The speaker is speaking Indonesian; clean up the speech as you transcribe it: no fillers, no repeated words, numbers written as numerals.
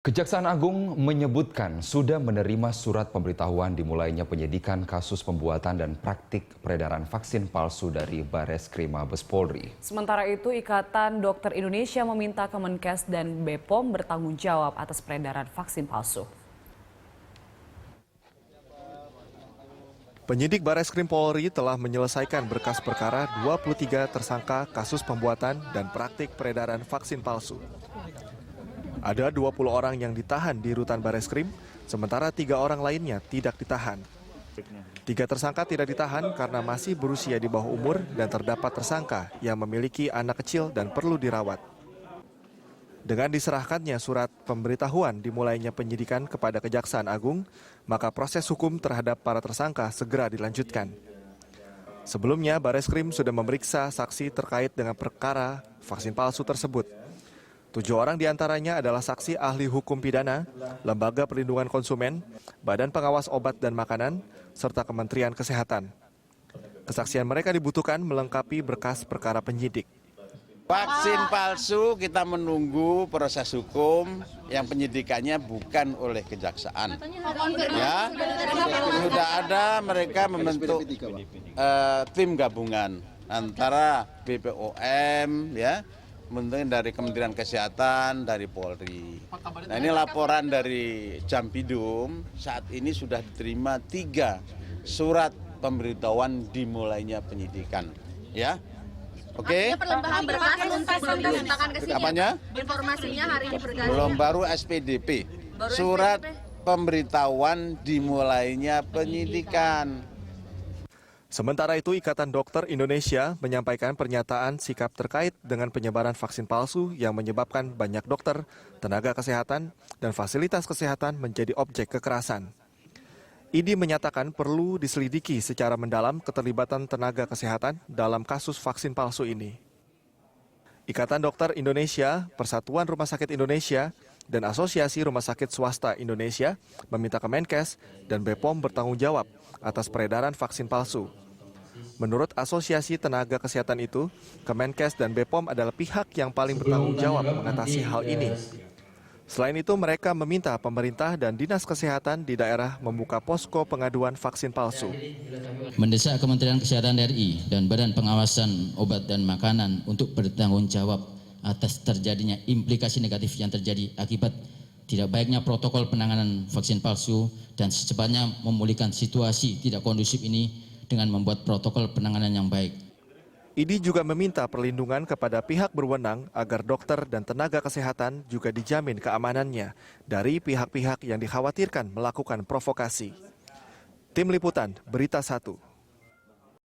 Kejaksaan Agung menyebutkan sudah menerima surat pemberitahuan dimulainya penyidikan kasus pembuatan dan praktik peredaran vaksin palsu dari Bareskrim Mabes Polri. Sementara itu, Ikatan Dokter Indonesia meminta Kemenkes dan BPOM bertanggung jawab atas peredaran vaksin palsu. Penyidik Bareskrim Polri telah menyelesaikan berkas perkara 23 tersangka kasus pembuatan dan praktik peredaran vaksin palsu. Ada 20 orang yang ditahan di rutan Bareskrim, sementara 3 orang lainnya tidak ditahan. 3 tersangka tidak ditahan karena masih berusia di bawah umur dan terdapat tersangka yang memiliki anak kecil dan perlu dirawat. Dengan diserahkannya surat pemberitahuan dimulainya penyidikan kepada Kejaksaan Agung, maka proses hukum terhadap para tersangka segera dilanjutkan. Sebelumnya, Bareskrim sudah memeriksa saksi terkait dengan perkara vaksin palsu tersebut. 7 orang diantaranya adalah saksi ahli hukum pidana, Lembaga Perlindungan Konsumen, Badan Pengawas Obat dan Makanan, serta Kementerian Kesehatan. Kesaksian mereka dibutuhkan melengkapi berkas perkara penyidik. Vaksin palsu kita menunggu proses hukum yang penyidikannya bukan oleh kejaksaan. Ya, sudah ada mereka membentuk tim gabungan antara BPOM, ya, mungkin dari Kementerian Kesehatan, dari Polri. Nah, ini laporan dari Jampidum, saat ini sudah diterima 3 surat pemberitahuan dimulainya penyidikan. Ya, oke? Perlembahan berkas untuk belum dilimpahkan ke sini. Apanya? Informasinya hari ini berkas. Belum, baru SPDP. Surat pemberitahuan dimulainya penyidikan. Sementara itu, Ikatan Dokter Indonesia menyampaikan pernyataan sikap terkait dengan penyebaran vaksin palsu yang menyebabkan banyak dokter, tenaga kesehatan, dan fasilitas kesehatan menjadi objek kekerasan. IDI menyatakan perlu diselidiki secara mendalam keterlibatan tenaga kesehatan dalam kasus vaksin palsu ini. Ikatan Dokter Indonesia, Persatuan Rumah Sakit Indonesia, dan Asosiasi Rumah Sakit Swasta Indonesia meminta Kemenkes dan BPOM bertanggung jawab atas peredaran vaksin palsu. Menurut Asosiasi Tenaga Kesehatan itu, Kemenkes dan BPOM adalah pihak yang paling bertanggung jawab mengatasi hal ini. Selain itu, mereka meminta pemerintah dan Dinas Kesehatan di daerah membuka posko pengaduan vaksin palsu. Mendesak Kementerian Kesehatan RI dan Badan Pengawasan Obat dan Makanan untuk bertanggung jawab atas terjadinya implikasi negatif yang terjadi akibat tidak baiknya protokol penanganan vaksin palsu dan secepatnya memulihkan situasi tidak kondusif ini dengan membuat protokol penanganan yang baik. IDI juga meminta perlindungan kepada pihak berwenang agar dokter dan tenaga kesehatan juga dijamin keamanannya dari pihak-pihak yang dikhawatirkan melakukan provokasi. Tim Liputan, Berita 1.